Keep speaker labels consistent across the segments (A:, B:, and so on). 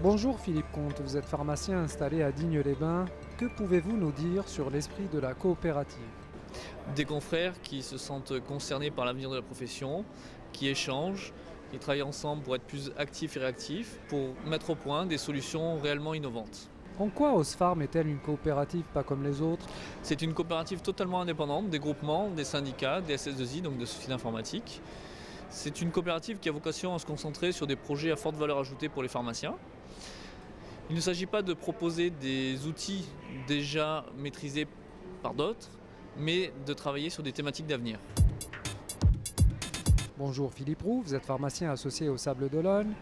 A: Bonjour Philippe Comte, vous êtes pharmacien installé à Digne-les-Bains. Que pouvez-vous nous dire sur l'esprit de la coopérative?
B: Des confrères qui se sentent concernés par l'avenir de la profession, qui échangent, qui travaillent ensemble pour être plus actifs et réactifs, pour mettre au point des solutions réellement innovantes.
A: En quoi Osfarm est-elle une coopérative pas comme les autres?
B: C'est une coopérative totalement indépendante des groupements, des syndicats, des SS2I, donc de sociétés d'informatique. C'est une coopérative qui a vocation à se concentrer sur des projets à forte valeur ajoutée pour les pharmaciens. Il ne s'agit pas de proposer des outils déjà maîtrisés par d'autres, mais de travailler sur des thématiques d'avenir.
A: Bonjour Philippe Roux, vous êtes pharmacien associé au Sable d'Olonne.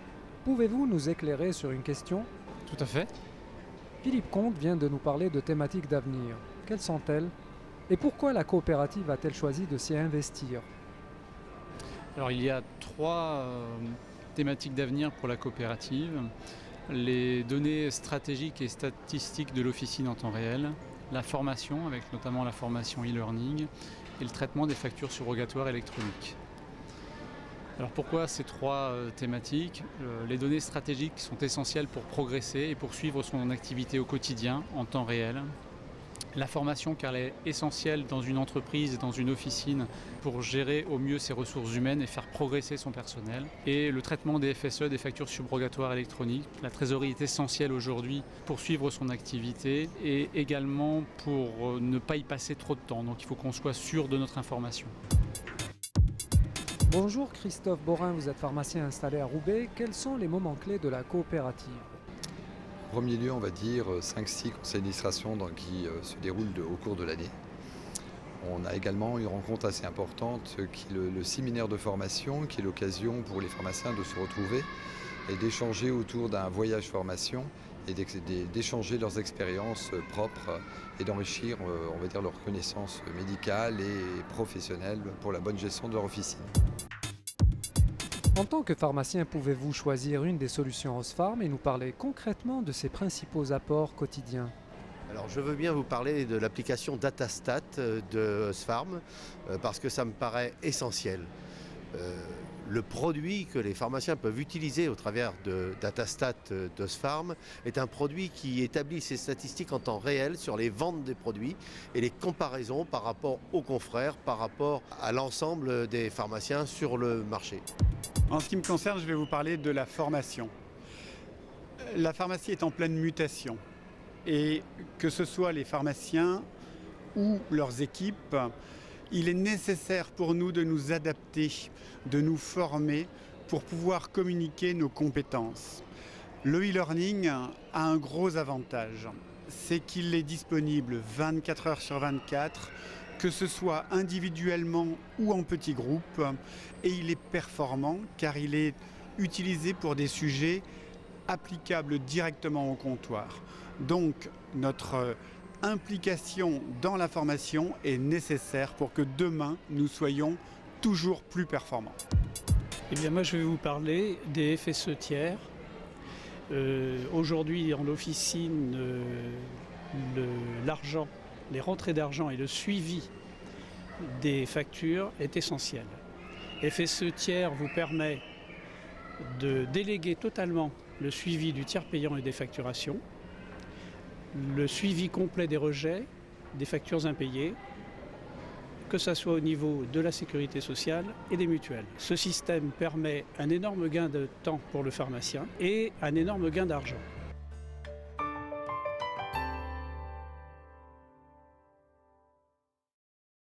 A: Pouvez-vous nous éclairer sur une question?
C: Tout à fait.
A: Philippe Comte vient de nous parler de thématiques d'avenir. Quelles sont-elles? Et pourquoi la coopérative a-t-elle choisi de s'y investir?
C: Alors il y a trois thématiques d'avenir pour la coopérative. Les données stratégiques et statistiques de l'officine en temps réel, la formation, avec notamment la formation e-learning, et le traitement des factures surrogatoires électroniques. Alors pourquoi ces trois thématiques? Les données stratégiques sont essentielles pour progresser et pour suivre son activité au quotidien, en temps réel. La formation, car elle est essentielle dans une entreprise, dans une officine, pour gérer au mieux ses ressources humaines et faire progresser son personnel. Et le traitement des FSE, des factures subrogatoires électroniques. La trésorerie est essentielle aujourd'hui pour suivre son activité et également pour ne pas y passer trop de temps. Donc il faut qu'on soit sûr de notre information.
A: Bonjour Christophe Borin, vous êtes pharmacien installé à Roubaix. Quels sont les moments clés de la coopérative?
D: En premier lieu, on va dire 5-6 conseils d'administration qui se déroulent au cours de l'année. On a également une rencontre assez importante qui est le séminaire de formation, qui est l'occasion pour les pharmaciens de se retrouver et d'échanger autour d'un voyage formation et d'échanger leurs expériences propres et d'enrichir, on va dire, leurs connaissances médicales et professionnelles pour la bonne gestion de leur officine.
A: En tant que pharmacien, pouvez-vous choisir une des solutions Osfarm et nous parler concrètement de ses principaux apports quotidiens?
E: Alors je veux bien vous parler de l'application Datastat de Osfarm parce que ça me paraît essentiel. Le produit que les pharmaciens peuvent utiliser au travers de Datastat d'Osfarm est un produit qui établit ses statistiques en temps réel sur les ventes des produits et les comparaisons par rapport aux confrères, par rapport à l'ensemble des pharmaciens sur le marché.
F: En ce qui me concerne, je vais vous parler de la formation. La pharmacie est en pleine mutation et que ce soit les pharmaciens ou leurs équipes, il est nécessaire pour nous de nous adapter, de nous former pour pouvoir communiquer nos compétences. Le e-learning a un gros avantage, c'est qu'il est disponible 24 heures sur 24, que ce soit individuellement ou en petits groupes, et il est performant car il est utilisé pour des sujets applicables directement au comptoir. Donc notre implication dans la formation est nécessaire pour que demain nous soyons toujours plus performants.
G: Eh bien moi je vais vous parler des FSE tiers. Aujourd'hui en officine, l'argent, les rentrées d'argent et le suivi des factures est essentiel. FSE tiers vous permet de déléguer totalement le suivi du tiers payant et des facturations, le suivi complet des rejets, des factures impayées, que ce soit au niveau de la sécurité sociale et des mutuelles. Ce système permet un énorme gain de temps pour le pharmacien et un énorme gain d'argent.